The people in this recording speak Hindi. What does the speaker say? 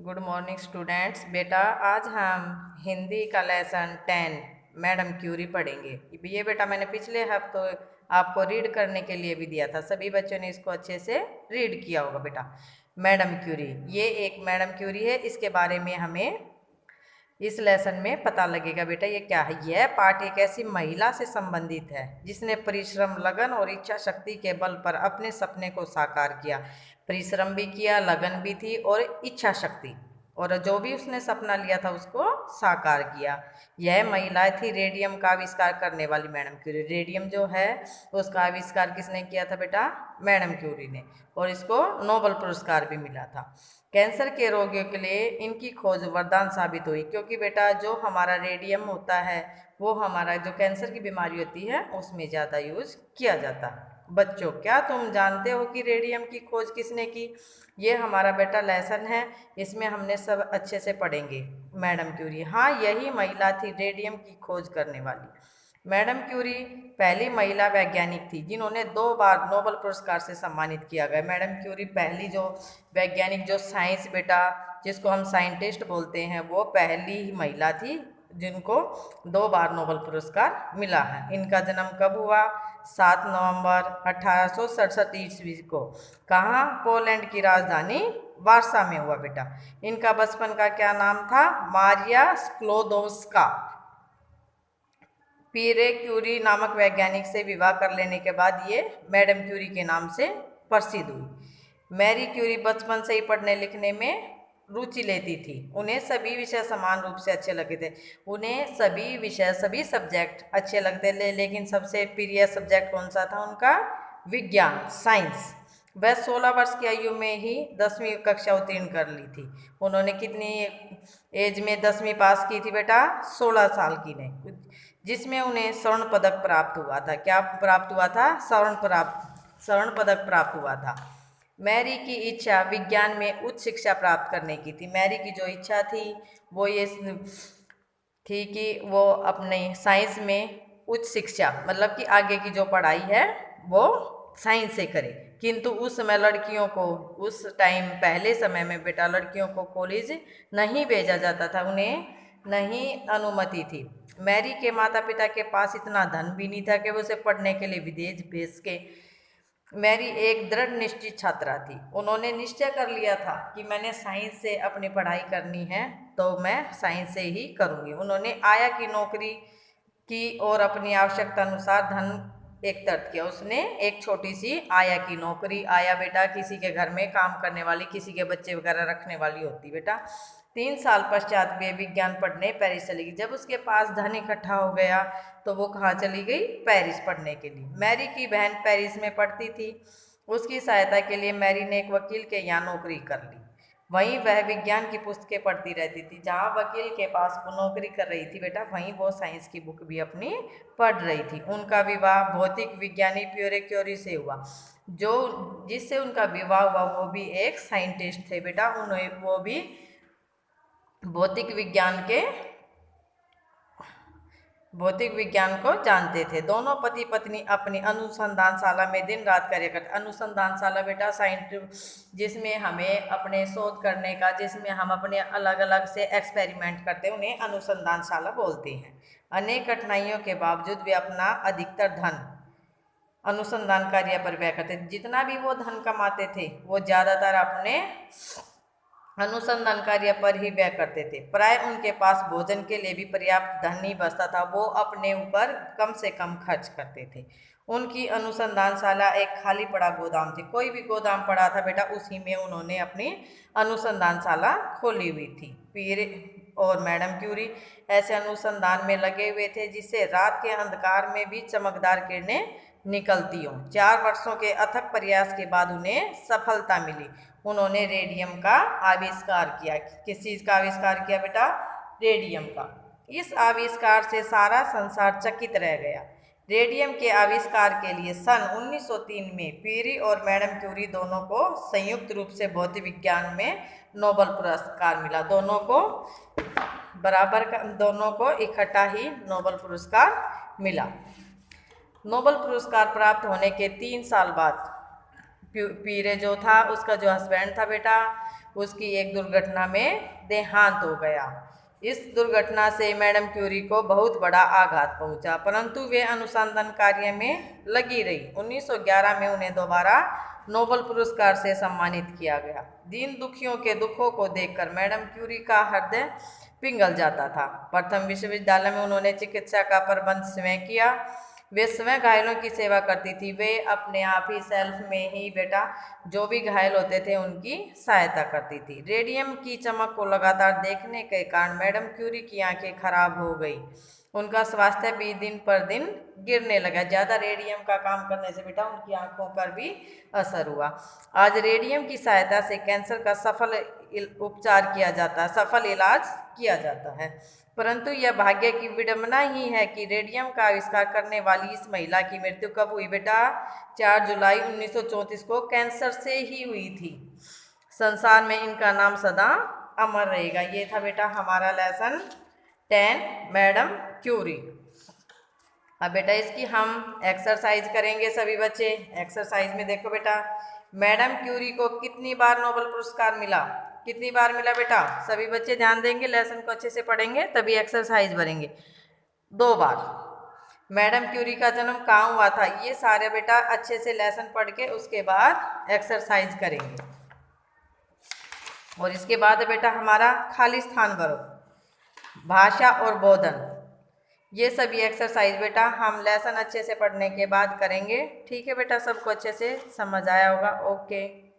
Good morning students. बेटा आज हम हिंदी का लेसन 10 मैडम क्यूरी पढ़ेंगे। ये बेटा मैंने पिछले हफ्ते आपको रीड करने के लिए भी दिया था, सभी बच्चों ने इसको अच्छे से रीड किया होगा। बेटा मैडम क्यूरी, ये एक मैडम क्यूरी है, इसके बारे में हमें इस लेसन में पता लगेगा। बेटा ये क्या है? यह पाठ एक ऐसी महिला से संबंधित है जिसने परिश्रम, लगन और इच्छा शक्ति के बल पर अपने सपने को साकार किया। परिश्रम भी किया, लगन भी थी और इच्छा शक्ति, और जो भी उसने सपना लिया था उसको साकार किया। यह महिला थी रेडियम का आविष्कार करने वाली मैडम क्यूरी। रेडियम जो है उसका आविष्कार किसने किया था? बेटा मैडम क्यूरी ने, और इसको नोबेल पुरस्कार भी मिला था। कैंसर के रोगियों के लिए इनकी खोज वरदान साबित हुई, क्योंकि बेटा जो हमारा रेडियम होता है वो हमारा जो कैंसर की बीमारी होती है उसमें ज़्यादा यूज किया जाता है। बच्चों, क्या तुम जानते हो कि रेडियम की खोज किसने की? ये हमारा बेटा लेसन है, इसमें हमने सब अच्छे से पढ़ेंगे। मैडम क्यूरी, हाँ यही महिला थी रेडियम की खोज करने वाली। मैडम क्यूरी पहली महिला वैज्ञानिक थी जिन्होंने 2 बार नोबेल पुरस्कार से सम्मानित किया गया। मैडम क्यूरी पहली जो वैज्ञानिक, जो साइंस बेटा जिसको हम साइंटिस्ट बोलते हैं, वो पहली ही महिला थी जिनको 2 बार नोबेल पुरस्कार मिला है। इनका जन्म कब हुआ? 7 नवंबर 1867 ईस्वी को। कहाँ? पोलैंड की राजधानी वार्सा में हुआ। बेटा इनका बचपन का क्या नाम था? मारिया स्क्लोदोव्स्का। पीरे क्यूरी नामक वैज्ञानिक से विवाह कर लेने के बाद ये मैडम क्यूरी के नाम से प्रसिद्ध हुई। मैरी क्यूरी बचपन से ही पढ़ने लिखने में रुचि लेती थी। उन्हें सभी विषय समान रूप से अच्छे लगते थे। उन्हें सभी विषय, सभी सब्जेक्ट अच्छे लगते थे, लेकिन सबसे प्रिय सब्जेक्ट कौन सा था उनका? विज्ञान, साइंस। वह 16 वर्ष की आयु में ही 10वीं कक्षा उत्तीर्ण कर ली थी। उन्होंने कितनी एज में 10वीं पास की थी? बेटा 16 साल की ने, जिसमें उन्हें स्वर्ण पदक प्राप्त हुआ था। क्या प्राप्त हुआ था? स्वर्ण पदक प्राप्त हुआ था। मैरी की इच्छा विज्ञान में उच्च शिक्षा प्राप्त करने की थी। मैरी की जो इच्छा थी वो ये थी कि वो अपने साइंस में उच्च शिक्षा, मतलब कि आगे की जो पढ़ाई है वो साइंस से करे। किंतु उस समय लड़कियों को, उस टाइम पहले समय में बेटा लड़कियों को कॉलेज नहीं भेजा जाता था, उन्हें नहीं अनुमति थी। मैरी के माता पिता के पास इतना धन भी नहीं था कि वो उसे पढ़ने के लिए विदेश भेज सके। मैरी एक दृढ़ निश्चित छात्रा थी। उन्होंने निश्चय कर लिया था कि मैंने साइंस से अपनी पढ़ाई करनी है तो मैं साइंस से ही करूँगी। उन्होंने आया की नौकरी की और अपनी आवश्यकता अनुसार धन एक तर्क किया। उसने एक छोटी सी आया की नौकरी, आया बेटा किसी के घर में काम करने वाली, किसी के बच्चे वगैरह रखने वाली होती। बेटा 3 साल पश्चात वे विज्ञान पढ़ने पेरिस चली गई। जब उसके पास धन इकट्ठा हो गया तो वो कहाँ चली गई? पेरिस पढ़ने के लिए। मैरी की बहन पेरिस में पढ़ती थी। उसकी सहायता के लिए मैरी ने एक वकील के यहाँ नौकरी कर ली। वहीं वह विज्ञान की पुस्तकें पढ़ती रहती थी। जहाँ वकील के पास वो नौकरी कर रही थी बेटा, वहीं वो साइंस की बुक भी अपनी पढ़ रही थी। उनका विवाह भौतिक विज्ञानी प्यूरे क्यूरी से हुआ। जो जिससे उनका विवाह हुआ वो भी एक साइंटिस्ट थे। बेटा उन्हें, वो भी भौतिक विज्ञान को जानते थे। दोनों पति पत्नी अपनी अनुसंधानशाला में दिन रात कार्य करते। अनुसंधानशाला बेटा जिसमें हमें अपने शोध करने का, जिसमें हम अपने अलग अलग से एक्सपेरिमेंट करते हैं, उन्हें अनुसंधानशाला बोलते हैं। अनेक कठिनाइयों के बावजूद वे अपना अधिकतर धन अनुसंधान कार्य पर व्यय करते। जितना भी वो धन कमाते थे वो ज़्यादातर अपने अनुसंधान कार्य पर ही व्यय करते थे। प्राय उनके पास भोजन के लिए भी पर्याप्त धन नहीं बचता था। वो अपने ऊपर कम से कम खर्च करते थे। उनकी अनुसंधानशाला एक खाली पड़ा गोदाम थी। कोई भी गोदाम पड़ा था बेटा, उसी में उन्होंने अपनी अनुसंधानशाला खोली हुई थी। पीरे और मैडम क्यूरी ऐसे अनुसंधान में लगे हुए थे जिससे रात के अंधकार में भी चमकदार किरणें निकलती हों। 4 वर्षों के अथक प्रयास के बाद उन्हें सफलता मिली। उन्होंने रेडियम का आविष्कार किया। किस चीज़ का आविष्कार किया बेटा? रेडियम का। इस आविष्कार से सारा संसार चकित रह गया। रेडियम के आविष्कार के लिए सन 1903 में पीरी और मैडम क्यूरी दोनों को संयुक्त रूप से भौतिक विज्ञान में नोबेल पुरस्कार मिला। दोनों को बराबर का, दोनों को इकट्ठा ही नोबेल पुरस्कार मिला। नोबेल पुरस्कार प्राप्त होने के 3 साल बाद पीरे जो था, उसका जो हस्बैंड था बेटा, उसकी एक दुर्घटना में देहांत हो गया। इस दुर्घटना से मैडम क्यूरी को बहुत बड़ा आघात पहुंचा, परंतु वे अनुसंधान कार्य में लगी रही। 1911 में उन्हें दोबारा नोबेल पुरस्कार से सम्मानित किया गया। दीन दुखियों के दुखों को देखकर मैडम क्यूरी का हृदय पिघल जाता था। प्रथम विश्वविद्यालय में उन्होंने चिकित्सा का प्रबंध स्वयं किया। वे स्वयं घायलों की सेवा करती थी। वे अपने आप ही सेल्फ में ही बेटा जो भी घायल होते थे उनकी सहायता करती थी। रेडियम की चमक को लगातार देखने के कारण मैडम क्यूरी की आंखें खराब हो गई। उनका स्वास्थ्य भी दिन पर दिन गिरने लगा। ज़्यादा रेडियम का काम करने से बेटा उनकी आंखों पर भी असर हुआ। आज रेडियम की सहायता से कैंसर का सफल इलाज किया जाता है। परंतु यह भाग्य की विडंबना ही है कि रेडियम का आविष्कार करने वाली इस महिला की मृत्यु कब हुई बेटा? 4 जुलाई 1934 को कैंसर से ही हुई थी। संसार में इनका नाम सदा अमर रहेगा। ये था बेटा हमारा लेसन 10 मैडम क्यूरी। अब बेटा इसकी हम एक्सरसाइज करेंगे सभी बच्चे। एक्सरसाइज में देखो बेटा, मैडम क्यूरी को कितनी बार नोबेल पुरस्कार मिला? कितनी बार मिला बेटा? सभी बच्चे ध्यान देंगे, लेसन को अच्छे से पढ़ेंगे तभी एक्सरसाइज भरेंगे। 2 बार। मैडम क्यूरी का जन्म कहाँ हुआ था? ये सारे बेटा अच्छे से लेसन पढ़ के उसके बाद एक्सरसाइज करेंगे। और इसके बाद बेटा हमारा खाली स्थान भरो, भाषा और बोधन। ये सभी एक्सरसाइज बेटा हम लेसन अच्छे से पढ़ने के बाद करेंगे। ठीक है बेटा, सबको अच्छे से समझ आया होगा। ओके।